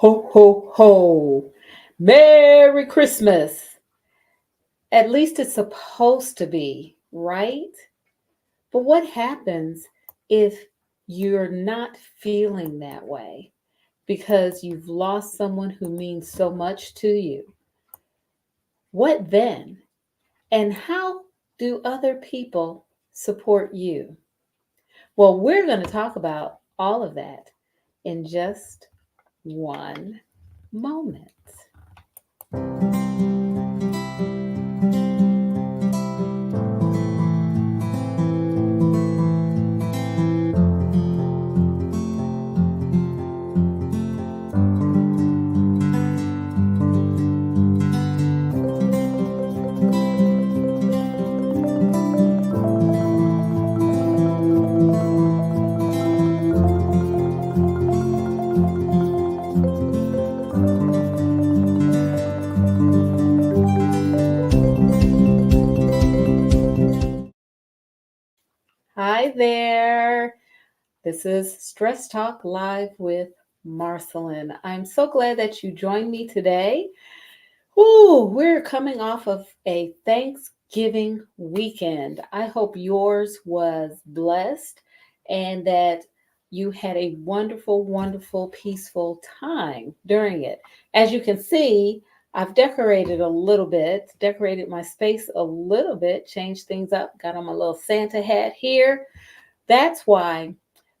Ho, ho, ho. Merry Christmas. At least it's supposed to be, right? But what happens if you're not feeling that way because you've lost someone who means so much to you? What then? And how do other people support you? Well, we're going to talk about all of that in just one moment. Hi there. This is Stress Talk Live with Marcyline. I'm so glad that you joined me today. Ooh, we're coming off of a Thanksgiving weekend. I hope yours was blessed and that you had a wonderful, wonderful, peaceful time during it. As you can see, I've decorated a little bit, decorated my space a little bit, changed things up, got on my little Santa hat here. That's why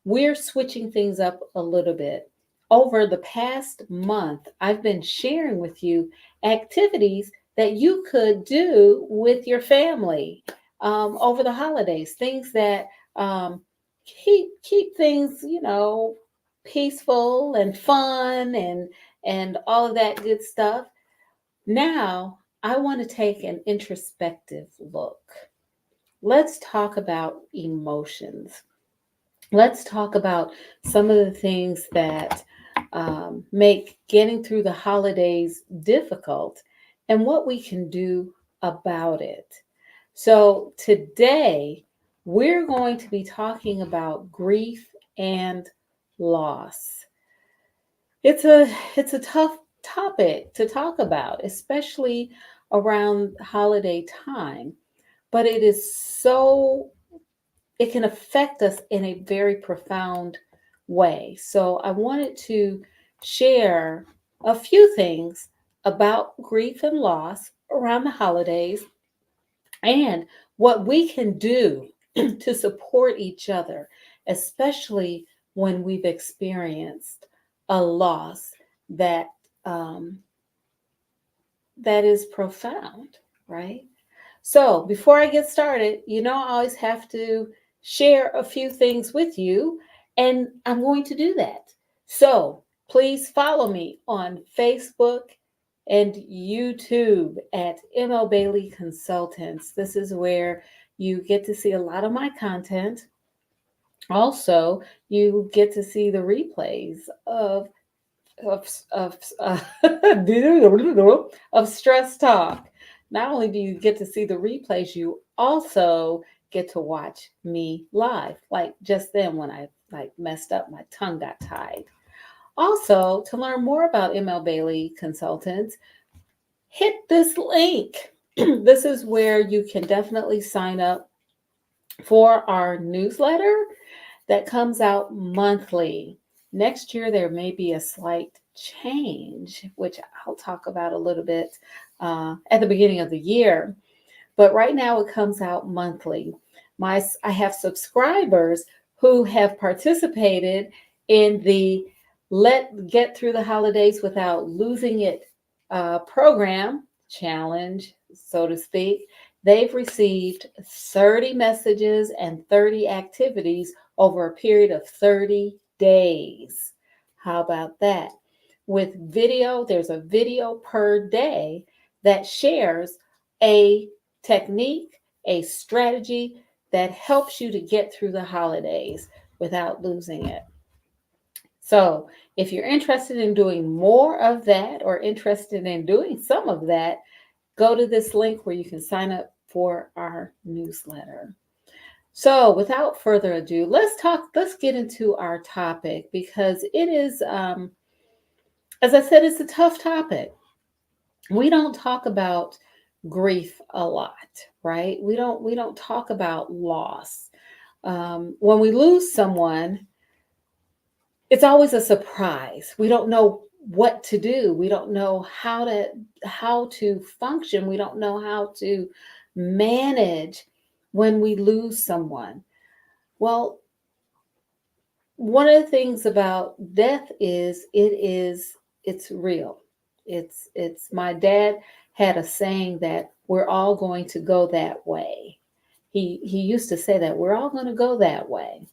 we're switching things up a little bit. Over the past month, I've been sharing with you activities that you could do with your family over the holidays, things that keep things, peaceful and fun and all of that good stuff. Now, I want to take an introspective look. Let's talk about emotions. Let's talk about some of the things that make getting through the holidays difficult and what we can do about it. So, today we're going to be talking about grief and loss. It's a tough topic to talk about, especially around holiday time, but it can affect us in a very profound way. So I wanted to share a few things about grief and loss around the holidays and what we can do to support each other, especially when we've experienced a loss that um, that is profound, right? So, before I get started, I always have to share a few things with you, and I'm going to do that. So, please follow me on Facebook and YouTube at ML Bailey Consultants. This is where you get to see a lot of my content. Also, you get to see the replays of of stress talk. Not only do you get to see the replays, you also get to watch me live. Like just then when I messed up, my tongue got tied. Also, to learn more about ML Bailey Consultants, hit this link. This is where you can definitely sign up for our newsletter that comes out monthly. Next year, there may be a slight change, which I'll talk about a little bit at the beginning of the year. But right now, it comes out monthly. I have subscribers who have participated in the Let Get Through the Holidays Without Losing It program challenge, so to speak. They've received 30 messages and 30 activities over a period of 30 days. How about that? With video, there's a video per day that shares a technique, a strategy that helps you to get through the holidays without losing it. So, if you're interested in doing more of that or interested in doing some of that, go to this link where you can sign up for our newsletter. So, without further ado, let's get into our topic because it is as I said, it's a tough topic. We don't talk about grief a lot, right? We don't talk about loss. When we lose someone, it's always a surprise. We don't know what to do. We don't know how to function. We don't know how to manage when we lose someone. Well, one of the things about death is it's real. It's my dad had a saying that we're all going to go that way. He used to say that we're all going to go that way.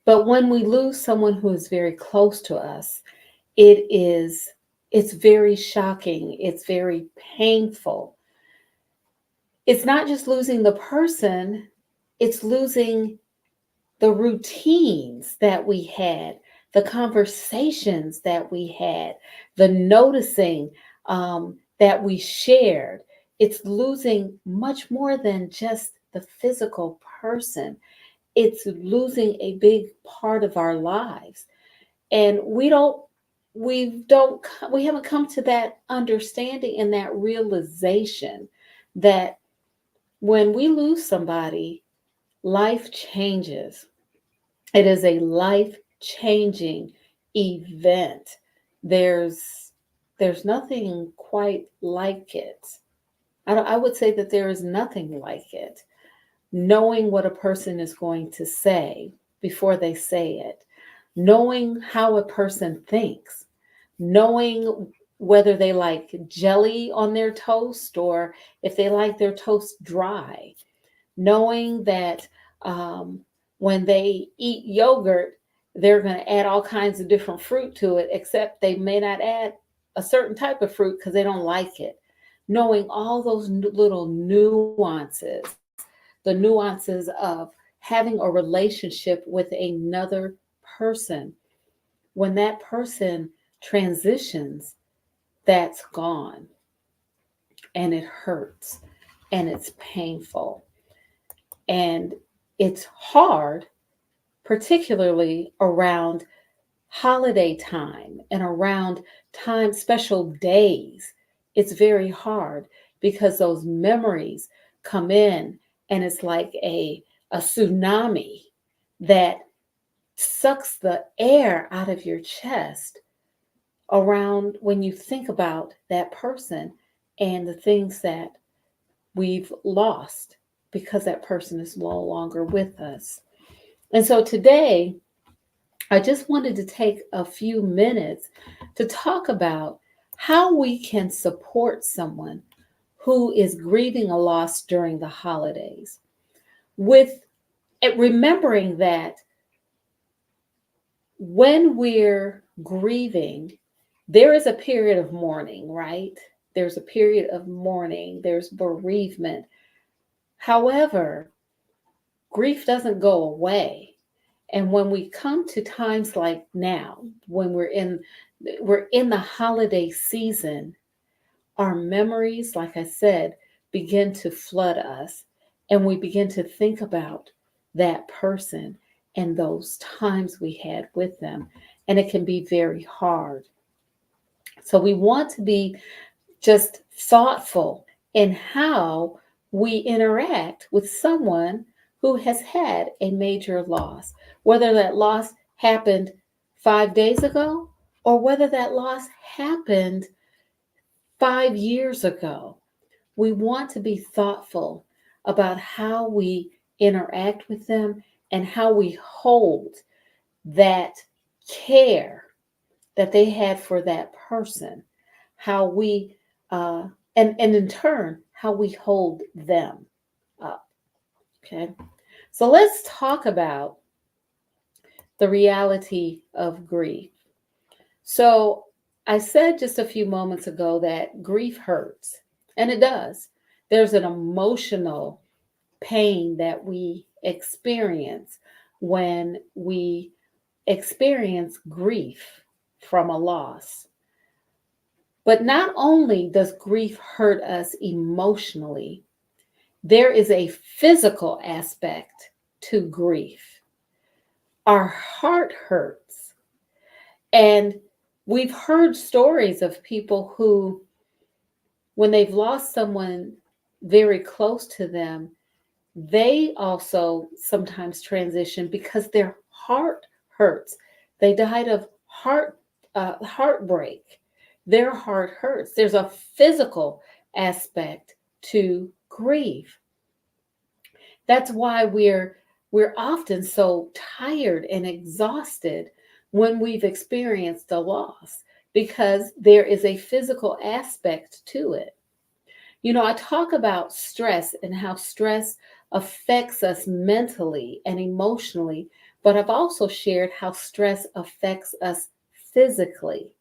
But when we lose someone who is very close to us, it is it's very shocking. It's very painful. It's not just losing the person, it's losing the routines that we had, the conversations that we had, the noticing that we shared. It's losing much more than just the physical person. It's losing a big part of our lives. And we haven't come to that understanding and that realization that when we lose somebody, life changes. It is a life changing event. There's there's nothing quite like it. I would say that there is nothing like it. Knowing what a person is going to say before they say it, knowing how a person thinks, knowing whether they like jelly on their toast or if they like their toast dry, knowing that when they eat yogurt, they're going to add all kinds of different fruit to it, except they may not add a certain type of fruit because they don't like it. Knowing all those little nuances, the nuances of having a relationship with another person, when that person transitions, that's gone and it hurts and it's painful and it's hard, particularly around holiday time and around time, special days. It's very hard because those memories come in and it's like a tsunami that sucks the air out of your chest around when you think about that person and the things that we've lost because that person is no longer with us. And so today, I just wanted to take a few minutes to talk about how we can support someone who is grieving a loss during the holidays with remembering that when we're grieving, there is a period of mourning, right? There's a period of mourning, there's bereavement. However, grief doesn't go away. And when we come to times like now, when we're in the holiday season, our memories, like I said, begin to flood us and we begin to think about that person and those times we had with them. And it can be very hard. So we want to be just thoughtful in how we interact with someone who has had a major loss, whether that loss happened 5 days ago or whether that loss happened 5 years ago. We want to be thoughtful about how we interact with them and how we hold that care that they had for that person, how we, and in turn, how we hold them up. Okay. So let's talk about the reality of grief. So I said just a few moments ago that grief hurts, and it does. There's an emotional pain that we experience when we experience grief from a loss. But not only does grief hurt us emotionally, there is a physical aspect to grief. Our heart hurts, and We've heard stories of people who, when they've lost someone very close to them, they also sometimes transition because their heart hurts. They died of heartbreak. Their heart hurts. There's a physical aspect to grief. That's why we're often so tired and exhausted when we've experienced a loss, because there is a physical aspect to it. I talk about stress and how stress affects us mentally and emotionally, but I've also shared how stress affects us physically.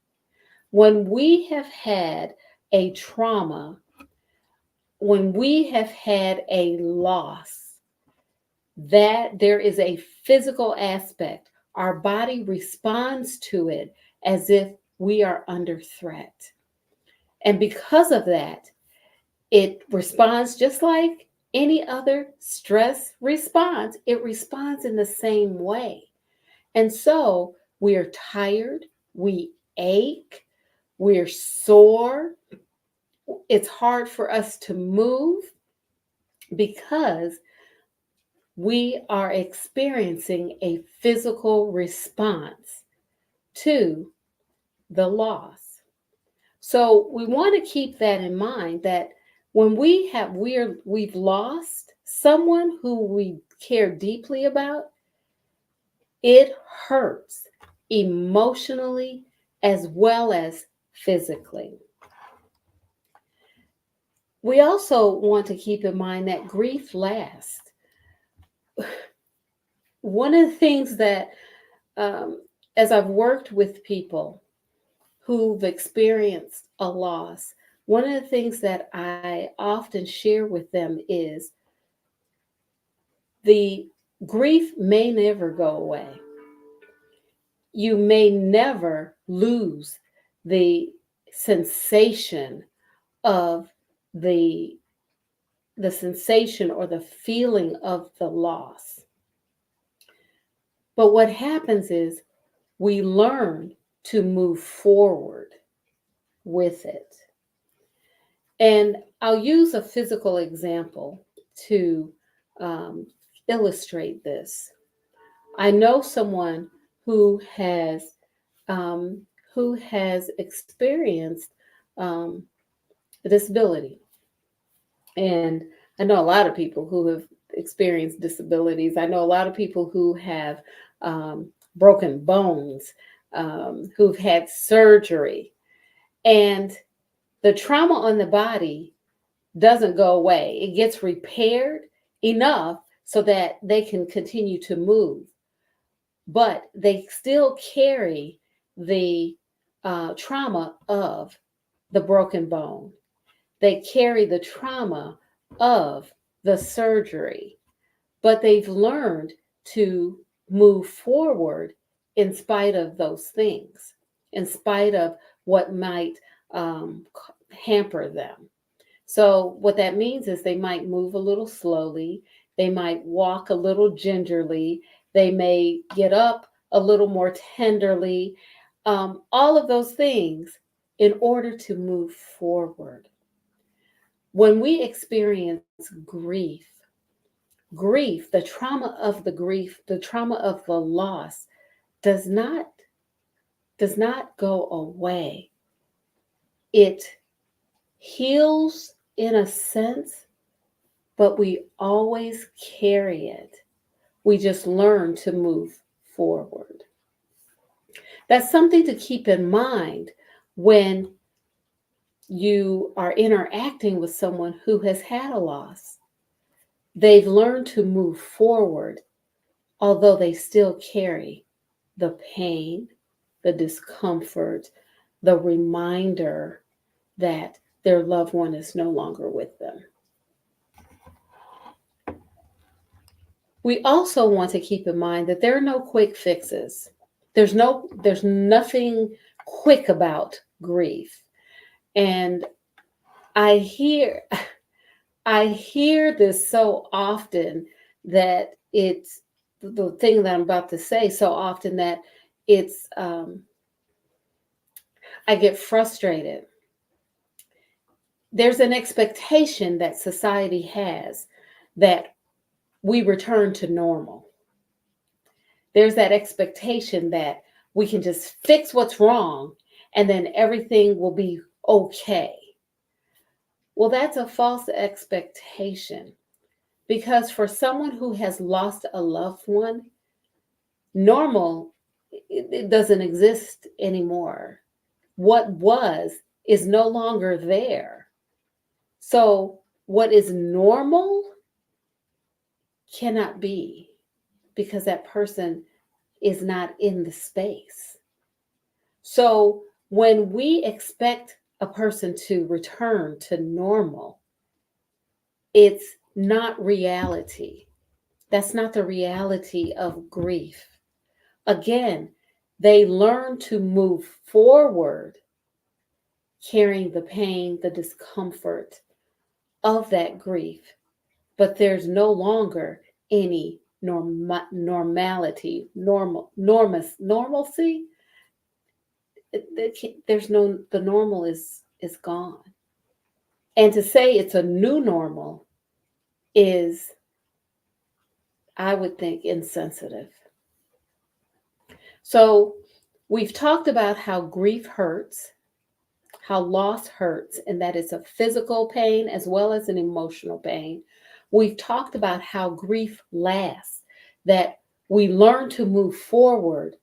When we have had a trauma, when we have had a loss, that there is a physical aspect. Our body responds to it as if we are under threat. And because of that, it responds just like any other stress response. It responds in the same way. And so we are tired, we ache, we're sore. It's hard for us to move because we are experiencing a physical response to the loss. So we want to keep that in mind, that when we've lost someone who we care deeply about, it hurts emotionally as well as physically. We also want to keep in mind that grief lasts. One of the things that, as I've worked with people who've experienced a loss, one of the things that I often share with them is the grief may never go away. You may never lose the sensation of the sensation or the feeling of the loss. But what happens is we learn to move forward with it. And I'll use a physical example to um, illustrate this. I know someone who has um, experienced um, a disability, and I know a lot of people who have experienced disabilities. I know a lot of people who have broken bones, who've had surgery, and the trauma on the body doesn't go away. It gets repaired enough so that they can continue to move, but they still carry the trauma of the broken bone. They carry the trauma of the surgery, but they've learned to move forward in spite of those things, in spite of what might um, hamper them. So, what that means is they might move a little slowly, they might walk a little gingerly, they may get up a little more tenderly, all of those things in order to move forward. When we experience grief, the trauma of the grief, the trauma of the loss does not go away. It heals in a sense, but we always carry it. We just learn to move forward. That's something to keep in mind when you are interacting with someone who has had a loss. They've learned to move forward, although they still carry the pain, the discomfort, the reminder that their loved one is no longer with them. We also want to keep in mind that there are no quick fixes. There's nothing quick about grief. And I hear I hear this so often, that it's the thing that I'm about to say so often, that it's I get frustrated. There's an expectation that society has that we return to normal. There's that expectation that we can just fix what's wrong and then everything will be okay. Well, that's a false expectation because for someone who has lost a loved one, normal it doesn't exist anymore. What was is no longer there. So, what is normal cannot be because that person is not in the space. So, when we expect a person to return to normal, it's not reality. That's not the reality of grief. Again, they learn to move forward carrying the pain, the discomfort of that grief, but there's no longer any normality, normalcy. There's no, the normal is gone. And to say it's a new normal is, I would think, insensitive. So we've talked about how grief hurts, how loss hurts, and that it's a physical pain as well as an emotional pain. We've talked about how grief lasts, that we learn to move forward,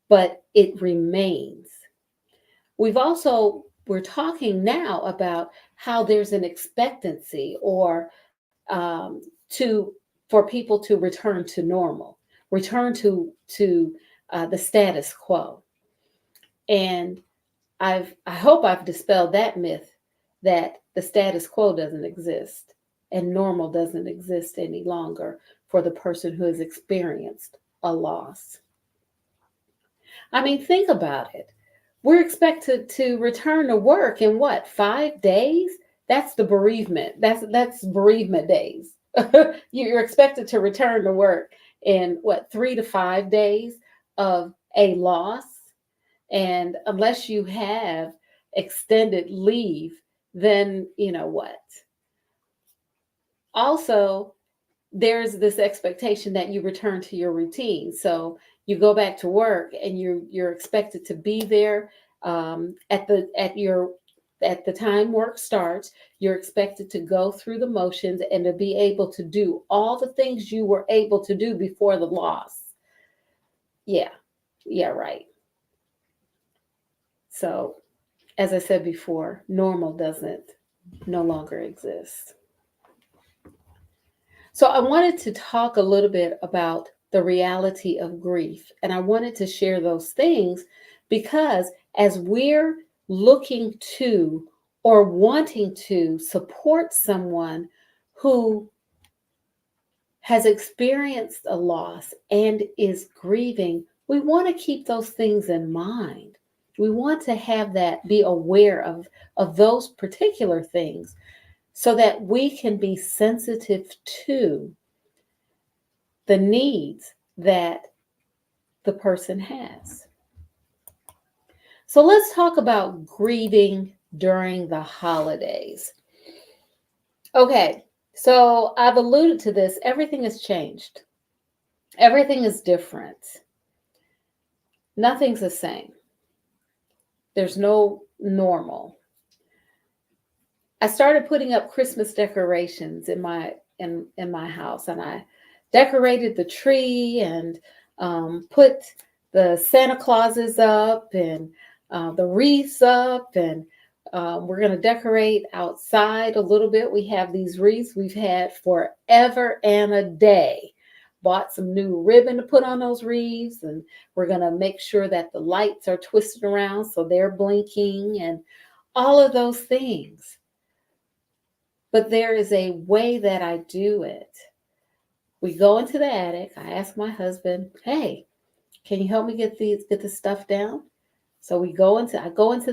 but it remains. We're talking now about how there's an expectancy or to for people to return to normal, return to the status quo. And I hope I've dispelled that myth that the status quo doesn't exist and normal doesn't exist any longer for the person who has experienced a loss. I mean, think about it. We're expected to return to work in what, 5 days? That's the bereavement. That's bereavement days. You're expected to return to work in what, 3 to 5 days of a loss. And unless you have extended leave, then you know what? Also, there's this expectation that you return to your routine. So you go back to work and you're expected to be there at the time work starts. You're expected to go through the motions and to be able to do all the things you were able to do before the loss. Yeah, yeah, right. So, as I said before, normal doesn't no longer exist. So, I wanted to talk a little bit about the reality of grief. And I wanted to share those things because as we're looking to or wanting to support someone who has experienced a loss and is grieving, we want to keep those things in mind. We want to have that, be aware of those particular things so that we can be sensitive to the needs that the person has. So let's talk about grieving during the holidays. Okay, so I've alluded to this. Everything has changed. Everything is different. Nothing's the same. There's no normal. I started putting up Christmas decorations in my house, and I decorated the tree and put the Santa Clauses up and the wreaths up, and we're going to decorate outside a little bit. We have these wreaths we've had forever and a day. Bought some new ribbon to put on those wreaths, and we're going to make sure that the lights are twisted around so they're blinking and all of those things. But there is a way that I do it. We go into the attic. I ask my husband, "Hey, can you help me get this stuff down?" So I go into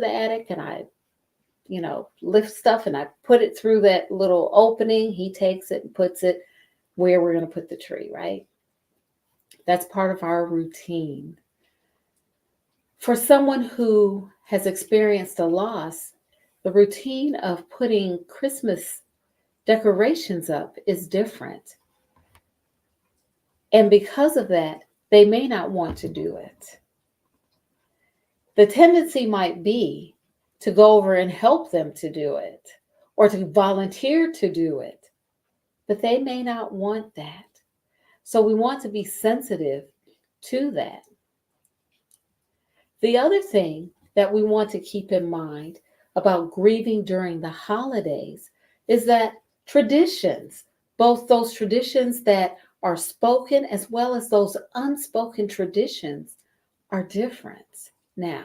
the attic and I, lift stuff and I put it through that little opening. He takes it and puts it where we're going to put the tree, right? That's part of our routine. For someone who has experienced a loss, the routine of putting Christmas decorations up is different. And because of that, they may not want to do it. The tendency might be to go over and help them to do it or to volunteer to do it, but they may not want that. So we want to be sensitive to that. The other thing that we want to keep in mind about grieving during the holidays is that traditions, both those traditions that are spoken as well as those unspoken traditions, are different now.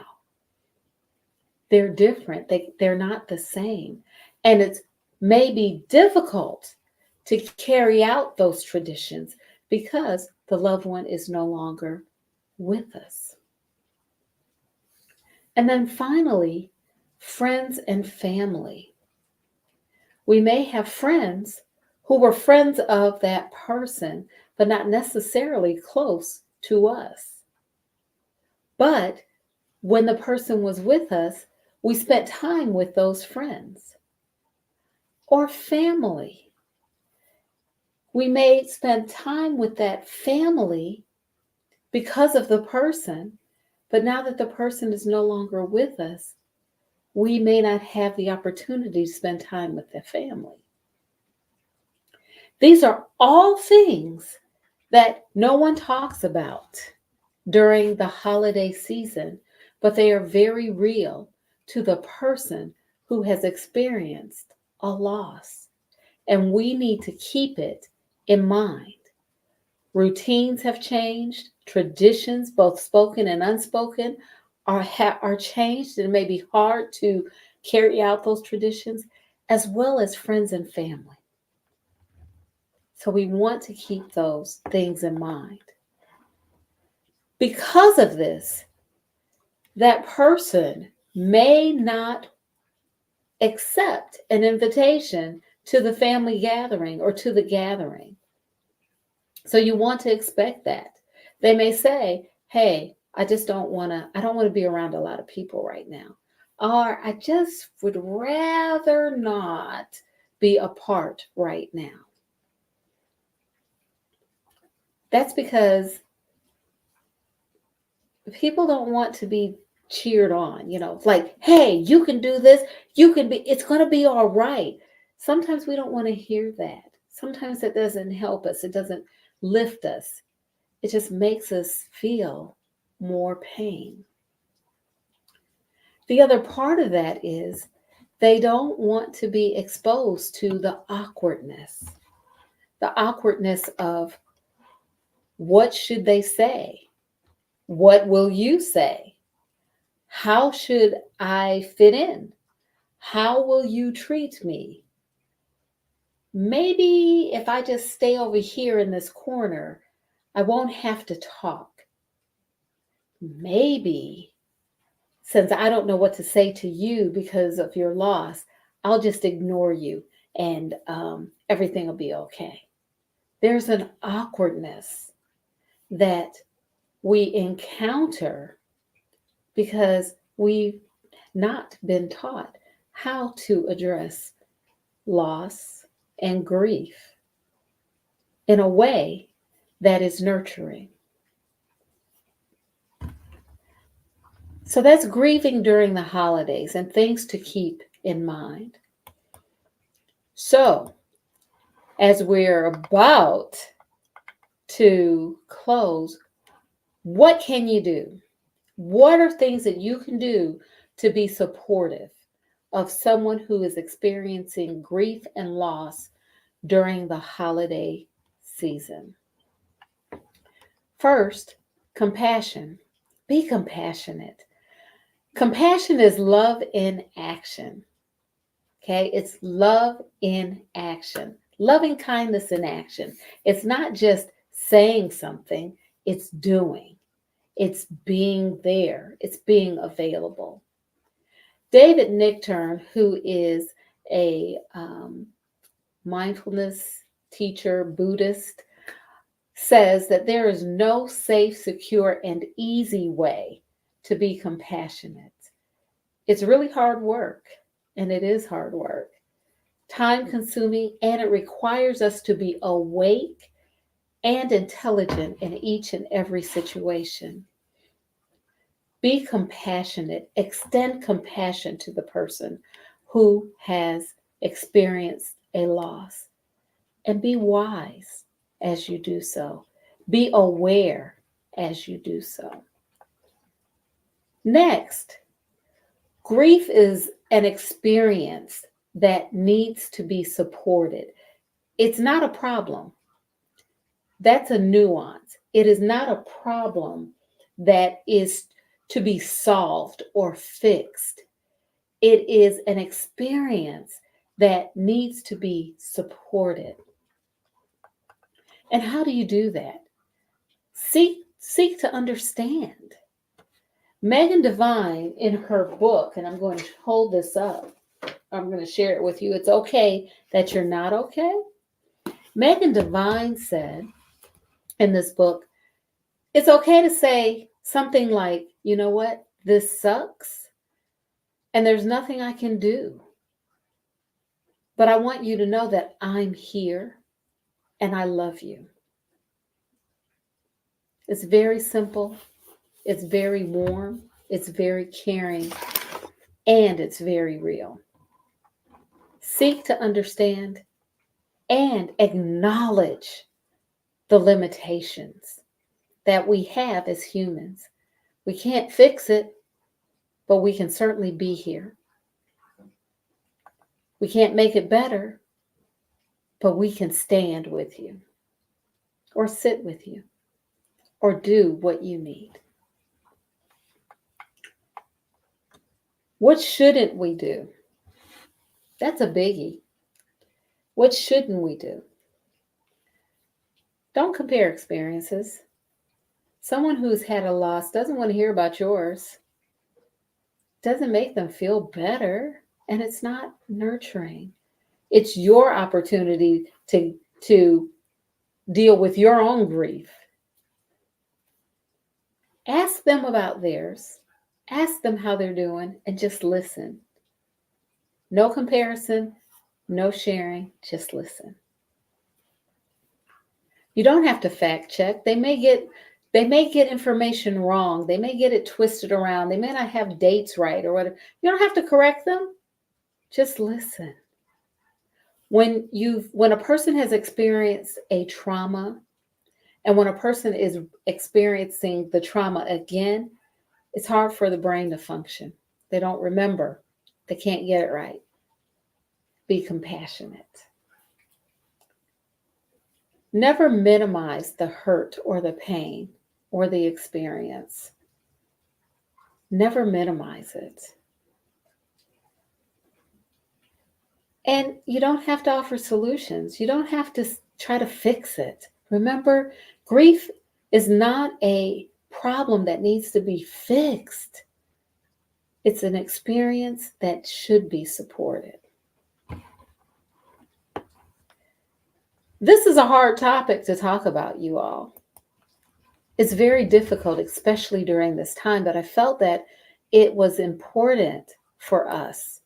They're different. They're not the same. And it's maybe difficult to carry out those traditions because the loved one is no longer with us. And then finally, friends and family. We may have friends who were friends of that person, but not necessarily close to us. But when the person was with us, we spent time with those friends. Or family. We may spend time with that family because of the person, but now that the person is no longer with us, we may not have the opportunity to spend time with the family. These are all things that no one talks about during the holiday season, but they are very real to the person who has experienced a loss. And we need to keep it in mind. Routines have changed, traditions, both spoken and unspoken, are changed, and it may be hard to carry out those traditions, as well as friends and family. So we want to keep those things in mind. Because of this, that person may not accept an invitation to the family gathering or to the gathering. So you want to expect that. They may say, hey, I don't want to be around a lot of people right now. Or I just would rather not be apart right now. That's because people don't want to be cheered on, like, hey, you can do this. It's going to be all right. Sometimes we don't want to hear that. Sometimes it doesn't help us. It doesn't lift us. It just makes us feel more pain. The other part of that is they don't want to be exposed to the awkwardness of what should they say? What will you say? How should I fit in? How will you treat me? Maybe if I just stay over here in this corner, I won't have to talk. Maybe since I don't know what to say to you because of your loss, I'll just ignore you and everything will be okay. There's an awkwardness that we encounter because we've not been taught how to address loss and grief in a way that is nurturing. So that's grieving during the holidays and things to keep in mind. So, as we're about to close, what can you do? What are things that you can do to be supportive of someone who is experiencing grief and loss during the holiday season? First, compassion. Be compassionate. Compassion is love in action. Okay, it's love in action. Loving kindness in action. It's not just saying something, it's doing. It's being there. It's being available. David Nichtern, who is a mindfulness teacher, Buddhist, says that there is no safe, secure, and easy way to be compassionate. It's really hard work, and it is hard work, time consuming, and it requires us to be awake and intelligent in each and every situation. Be compassionate, extend compassion to the person who has experienced a loss, and be wise as you do so. Be aware as you do so. Next, grief is an experience that needs to be supported. It's not a problem. That's a nuance. It is not a problem that is to be solved or fixed. It is an experience that needs to be supported. And how do you do that? Seek to understand. Megan Devine, in her book, and I'm going to hold this up, I'm going to share it with you. It's okay that you're not okay. Megan Devine said in this book, it's okay to say something like, you know what, this sucks, and there's nothing I can do. But I want you to know that I'm here and I love you. It's very simple. It's very warm. It's very caring. And it's very real. Seek to understand and acknowledge the limitations that we have as humans. We can't fix it, but we can certainly be here. We can't make it better, but we can stand with you or sit with you or do what you need. What shouldn't we do? That's a biggie. What shouldn't we do? Don't compare experiences. Someone who's had a loss doesn't want to hear about yours. Doesn't make them feel better, and it's not nurturing. It's your opportunity to deal with your own grief. Ask them about theirs. Ask them how they're doing and just listen. No comparison, no sharing, just listen. You don't have to fact check. They may get information wrong. They may get it twisted around. They may not have dates right or whatever. You don't have to correct them. Just listen. When a person has experienced a trauma, and when a person is experiencing the trauma again, it's hard for the brain to function. They don't remember. They can't get it right. Be compassionate. Never minimize the hurt or the pain or the experience. Never minimize it. And you don't have to offer solutions. You don't have to try to fix it. Remember, grief is not a problem that needs to be fixed. It's an experience that should be supported. This is a hard topic to talk about, you all. It's very difficult, especially during this time, but I felt that it was important for us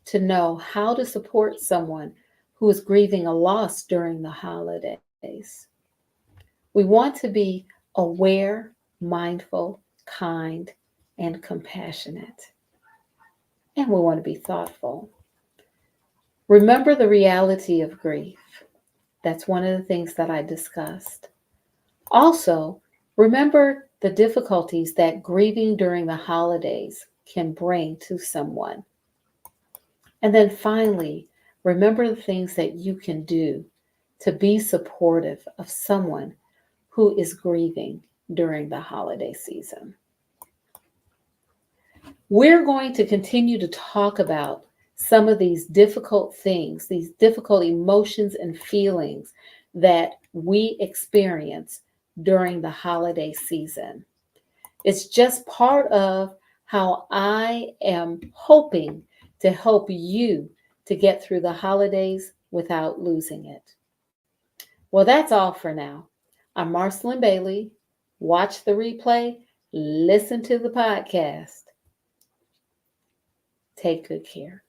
to know how to support someone who is grieving a loss during the holidays. We want to be aware, mindful, kind, and compassionate. And we want to be thoughtful. Remember the reality of grief. That's one of the things that I discussed. Also, remember the difficulties that grieving during the holidays can bring to someone. And then finally, remember the things that you can do to be supportive of someone who is grieving during the holiday season. We're going to continue to talk about some of these difficult things, these difficult emotions and feelings that we experience during the holiday season. It's just part of how I am hoping to help you to get through the holidays without losing it. Well, that's all for now. I'm Marcyline Bailey. Watch the replay listen to the podcast. Take good care.